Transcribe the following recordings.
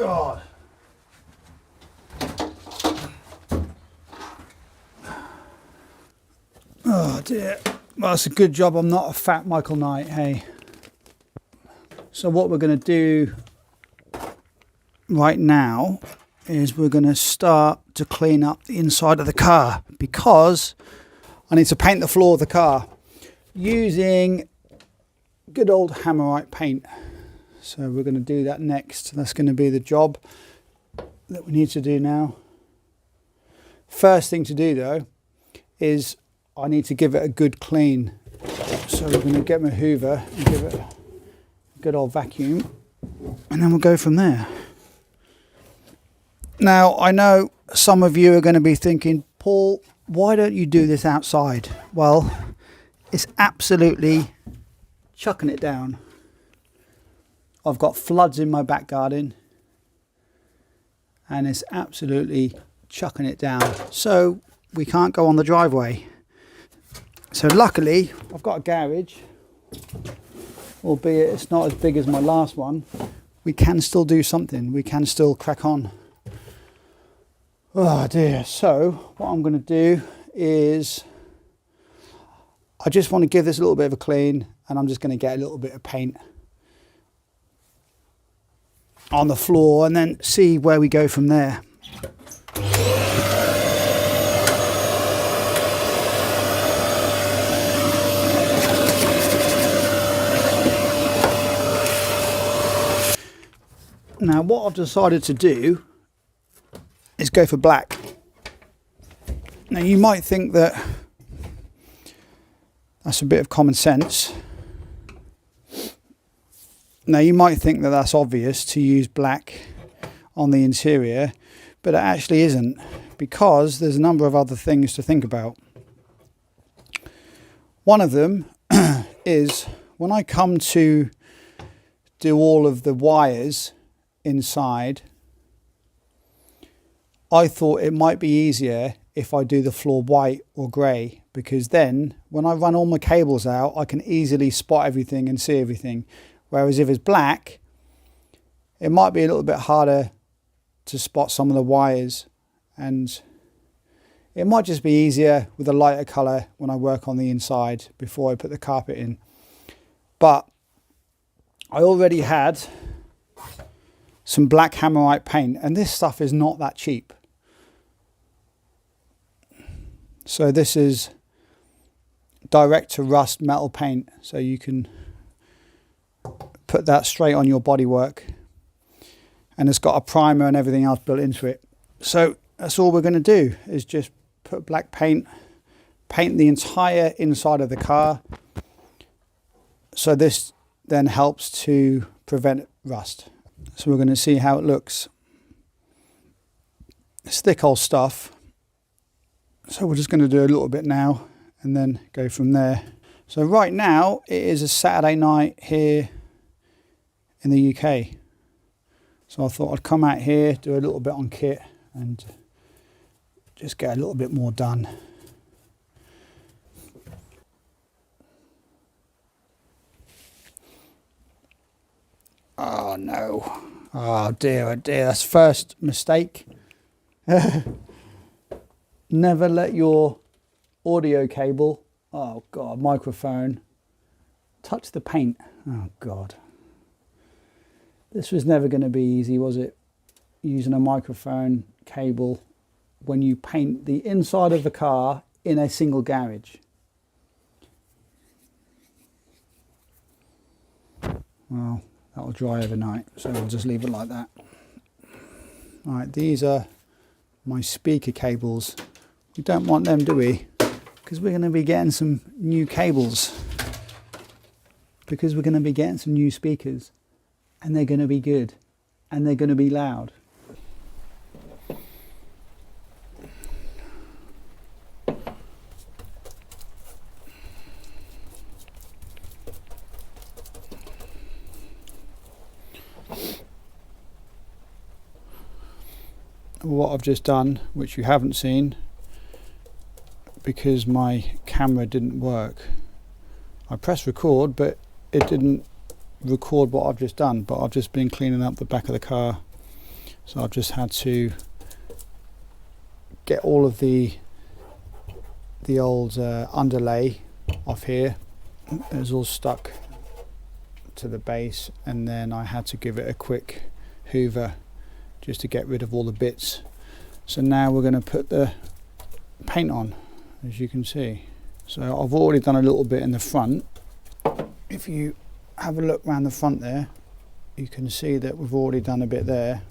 God. Oh dear. Well, it's a good job I'm not a fat Michael Knight, hey. So what we're going to do right now is we're going to start to clean up the inside of the car, because I need to paint the floor of the car using good old Hammerite paint. So we're going to do that next. That's going to be the job that we need to do now. First thing to do though is I need to give it a good clean. So we're going to get my Hoover and give it a good old vacuum, and then we'll go from there. Now I know some of you are going to be thinking, Paul, why don't you do this outside? Well, it's absolutely chucking it down. I've got floods in my back garden and it's absolutely chucking it down. So we can't go on the driveway. So luckily I've got a garage, albeit it's not as big as my last one. We can still do something. We can still crack on. Oh dear. So what I'm going to do is I just want to give this a little bit of a clean, and I'm just going to get a little bit of paint on the floor and then see where we go from there. Now what I've decided to do is go for black. Now you might think that that's a bit of common sense. Now you might think that that's obvious to use black on the interior, but it actually isn't, because there's a number of other things to think about. One of them is when I come to do all of the wires inside, I thought it might be easier if I do the floor white or grey, because then when I run all my cables out I can easily spot everything and see everything. Whereas if it's black, it might be a little bit harder to spot some of the wires, and it might just be easier with a lighter colour when I work on the inside before I put the carpet in. But I already had some black Hammerite paint, and this stuff is not that cheap. So this is direct to rust metal paint, so you can put that straight on your bodywork, and it's got a primer and everything else built into it. So that's all we're going to do, is just put black paint the entire inside of the car. So this then helps to prevent rust. So we're going to see how it looks. It's thick old stuff, so we're just going to do a little bit now and then go from there. So right now it is a Saturday night here in the UK, so I thought I'd come out here, do a little bit on kit and just get a little bit more done. Oh no, oh dear, that's first mistake. Never let your audio cable, oh god, microphone, touch the paint. Oh god. This was never going to be easy, was it? Using a microphone cable when you paint the inside of the car in a single garage. Well, that'll dry overnight, so we'll just leave it like that. Alright, these are my speaker cables. We don't want them, do we? Because we're going to be getting some new cables. Because we're going to be getting some new speakers. And they're going to be good. And they're going to be loud. What I've just done, which you haven't seen, because my camera didn't work, I pressed record, but it didn't record what I've just done. But I've just been cleaning up the back of the car, So I've just had to get all of the old underlay off here. It was all stuck to the base, and then I had to give it a quick hoover just to get rid of all the bits. So now we're going to put the paint on, as you can see. So I've already done a little bit in the front. If you have a look around the front there, you can see that we've already done a bit there.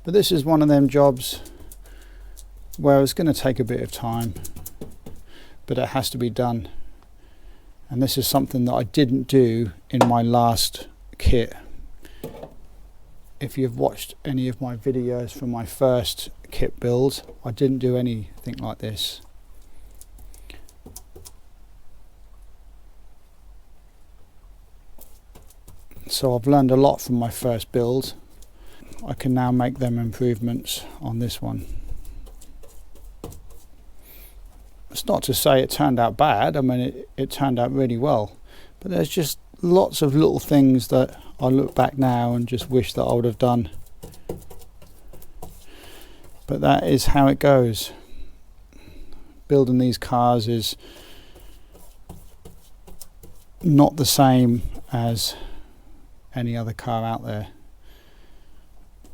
But this is one of them jobs where it's going to take a bit of time, but it has to be done. And this is something that I didn't do in my last kit. If you've watched any of my videos from my first kit build, I didn't do anything like this. So I've learned a lot from my first build. I can now make them improvements on this one. It's not to say it turned out bad. I mean, it turned out really well, but there's just lots of little things that I look back now and just wish that I would have done. But that is how it goes. Building these cars is not the same as any other car out there.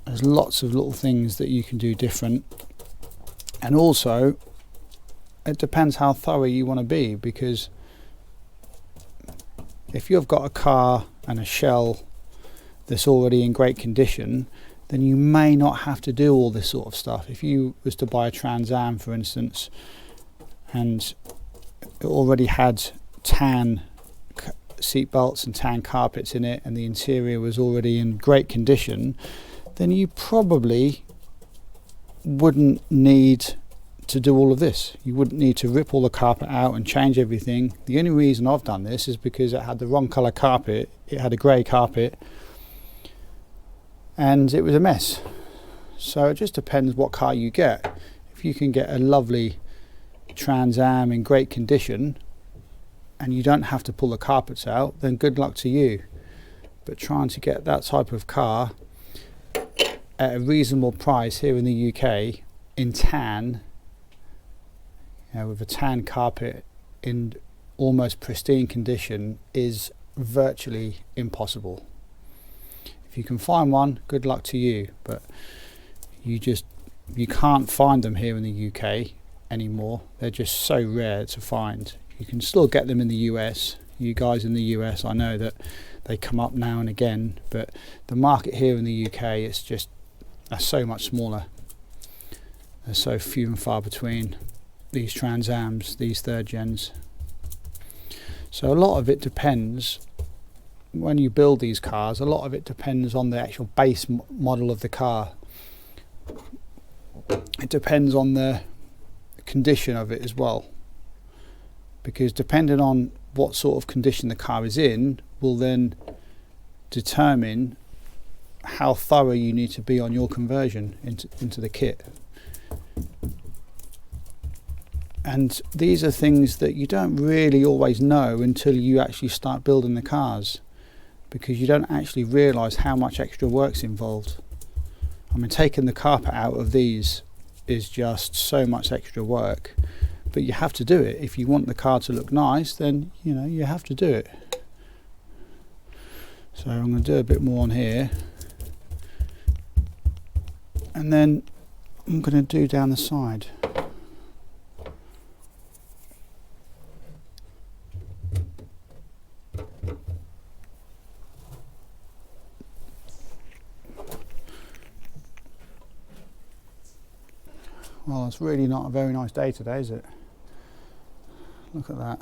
There's lots of little things that you can do different, and also it depends how thorough you want to be, because if you've got a car and a shell that's already in great condition, then you may not have to do all this sort of stuff. If you was to buy a Trans Am, for instance, and it already had tan seat belts and tan carpets in it, and the interior was already in great condition, then you probably wouldn't need to do all of this. You wouldn't need to rip all the carpet out and change everything. The only reason I've done this is because it had the wrong colour carpet. It had a grey carpet and it was a mess. So it just depends what car you get. If you can get a lovely Trans Am in great condition and you don't have to pull the carpets out, then good luck to you. But trying to get that type of car at a reasonable price here in the UK in tan, with a tan carpet in almost pristine condition, is virtually impossible. If you can find one, good luck to you, but you can't find them here in the UK anymore. They're just so rare to find. You can still get them in the US. You guys in the US, I know that they come up now and again, but the market here in the UK is just so much smaller. There's so few and far between these Trans Ams, these third gens. So a lot of it depends, when you build these cars, a lot of it depends on the actual base model of the car. It depends on the condition of it as well, because depending on what sort of condition the car is in will then determine how thorough you need to be on your conversion into the kit. And these are things that you don't really always know until you actually start building the cars, because you don't actually realise how much extra work's involved. I mean, taking the carpet out of these is just so much extra work, but you have to do it. If you want the car to look nice, then you have to do it. So I'm going to do a bit more on here, and then I'm going to do down the side. Well, it's really not a very nice day today, is it? Look at that.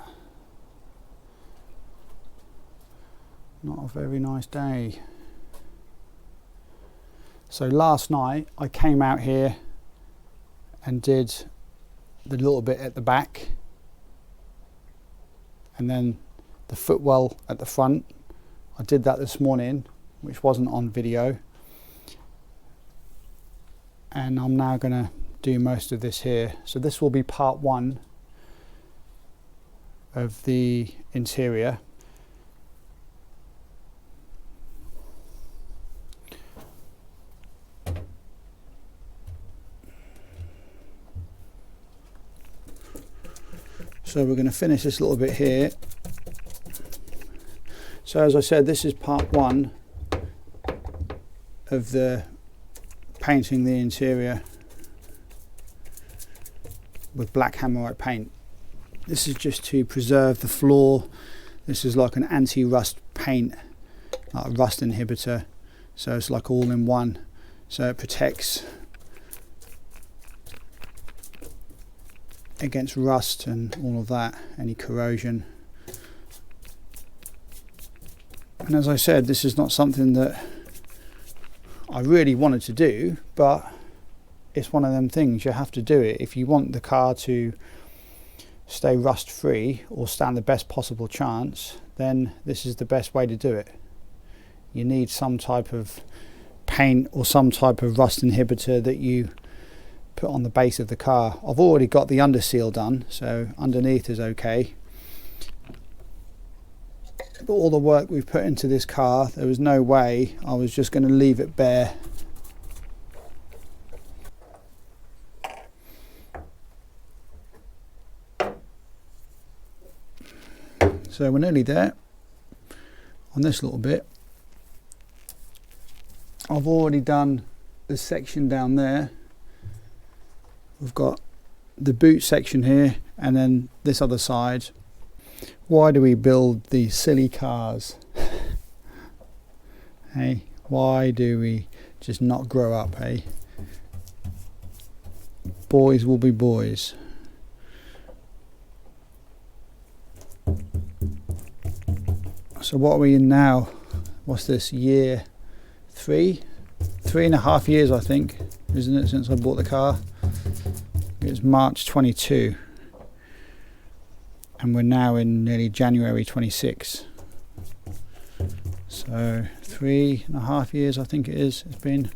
Not a very nice day. So last night I came out here and did the little bit at the back, and then the footwell at the front. I did that this morning, which wasn't on video. and I'm now going to do most of this here. So this will be part one of the interior. So we're going to finish this little bit here. So as I said, this is part one of the painting the interior with black hammerite paint. This is just to preserve the floor. This is like an anti-rust paint, like a rust inhibitor. So it's like all in one. So it protects against rust and all of that, any corrosion. And as I said, this is not something that I really wanted to do, but it's one of them things, you have to do it if you want the car to stay rust free or stand the best possible chance. Then this is the best way to do it. You need some type of paint or some type of rust inhibitor that you put on the base of the car. I've already got the under seal done, so underneath is okay. But all the work we've put into this car, there was no way I was just going to leave it bare. So we're nearly there on this little bit. I've already done the section down there. We've got the boot section here and then this other side. Why do we build these silly cars? Hey, why do we just not grow up, hey? Boys will be boys. So what are we in now? What's this, year 3? 3.5 years, I think, isn't it, since I bought the car? It was March 22. And we're now in nearly January 26. So 3.5 years, I think it is. It's been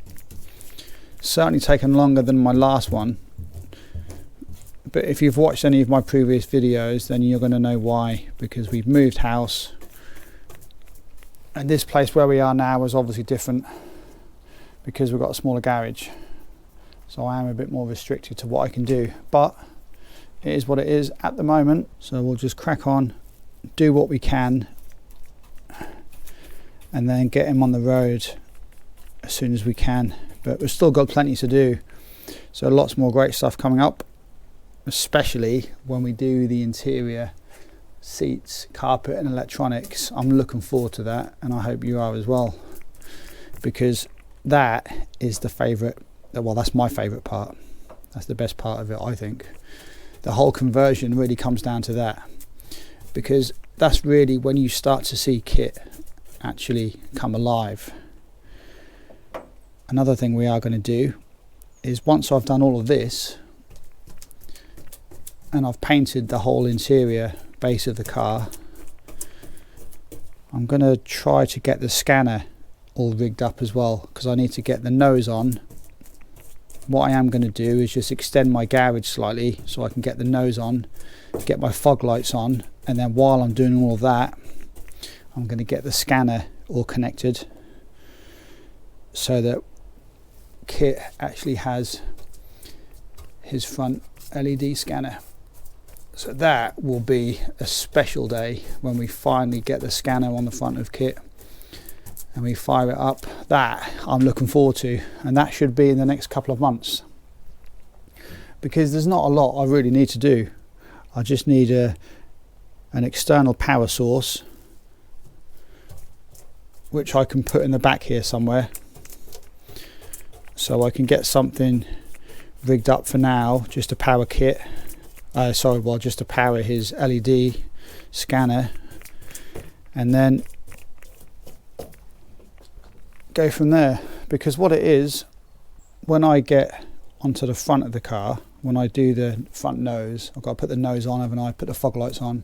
certainly taken longer than my last one. But if you've watched any of my previous videos, then you're going to know why. Because we've moved house. And this place where we are now is obviously different because we've got a smaller garage. So I am a bit more restricted to what I can do. But it is what it is at the moment. So we'll just crack on, do what we can, and then get him on the road as soon as we can. But we've still got plenty to do. So lots more great stuff coming up, especially when we do the interior seats, carpet and electronics. I'm looking forward to that, and I hope you are as well, because that is the favourite, well, that's my favourite part. That's the best part of it, I think. The whole conversion really comes down to that, because that's really when you start to see kit actually come alive. Another thing we are going to do is, once I've done all of this and I've painted the whole interior base of the car, I'm going to try to get the scanner all rigged up as well, because I need to get the nose on. What I am going to do is just extend my garage slightly so I can get the nose on, get my fog lights on, and then while I'm doing all of that, I'm going to get the scanner all connected so that Kit actually has his front LED scanner. So that will be a special day when we finally get the scanner on the front of Kit and we fire it up. That I'm looking forward to, and that should be in the next couple of months, because there's not a lot I really need to do. I just need an external power source, which I can put in the back here somewhere, so I can get something rigged up for now just to power Kit. Just to power his LED scanner, and then go from there. Because what it is, when I get onto the front of the car, when I do the front nose, I've got to put the nose on, haven't I? Put the fog lights on.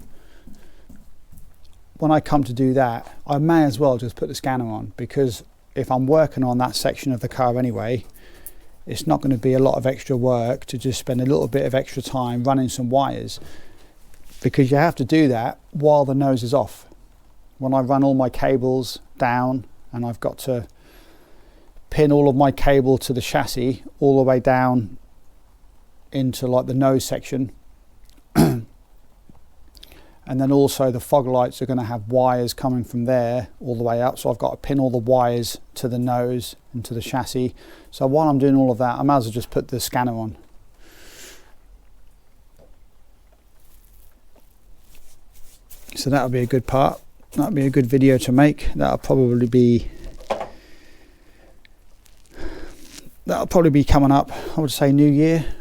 When I come to do that, I may as well just put the scanner on, because if I'm working on that section of the car anyway, it's not going to be a lot of extra work to just spend a little bit of extra time running some wires, because you have to do that while the nose is off. When I run all my cables down, and I've got to pin all of my cable to the chassis all the way down into like the nose section, and then also the fog lights are going to have wires coming from there all the way up, so I've got to pin all the wires to the nose and to the chassis. So while I'm doing all of that, I might as well just put the scanner on. So that'll be a good part, that'll be a good video to make. That'll probably be coming up, I would say New Year.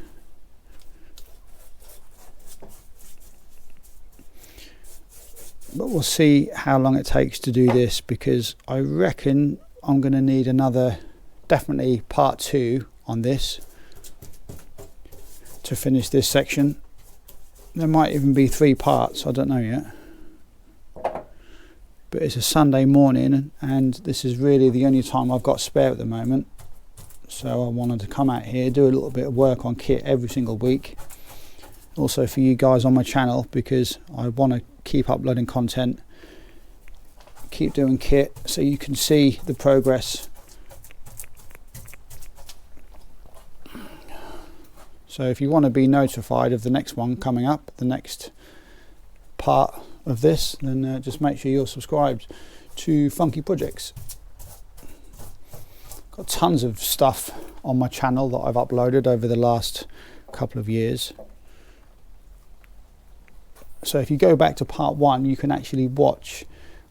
But we'll see how long it takes to do this, because I reckon I'm going to need another, definitely part 2 on this to finish this section. There might even be 3 parts, I don't know yet. But it's a Sunday morning, and this is really the only time I've got spare at the moment. So I wanted to come out here, do a little bit of work on kit every single week. Also for you guys on my channel, because I want to keep uploading content, keep doing kit, so you can see the progress. So if you want to be notified of the next one coming up, the next part of this, then just make sure you're subscribed to Funky Projects. Got tons of stuff on my channel that I've uploaded over the last couple of years. So if you go back to part 1, you can actually watch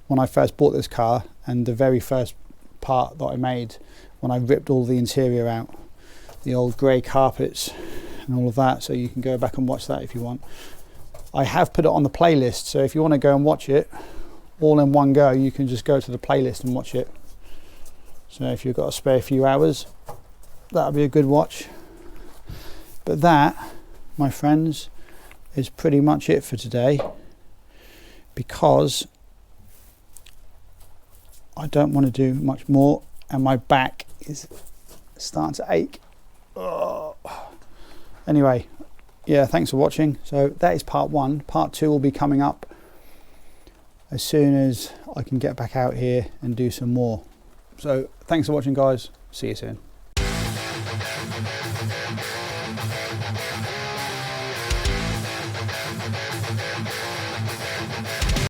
when I first bought this car, and the very first part that I made when I ripped all the interior out, the old grey carpets and all of that. So you can go back and watch that if you want. I have put it on the playlist, so if you want to go and watch it all in one go, you can just go to the playlist and watch it. So if you've got a spare few hours, that'll be a good watch. But that, my friends, is pretty much it for today, because I don't want to do much more, and my back is starting to ache. Oh. Anyway, yeah, thanks for watching. So that is part 1. Part 2 will be coming up as soon as I can get back out here and do some more. So thanks for watching, guys. See you soon.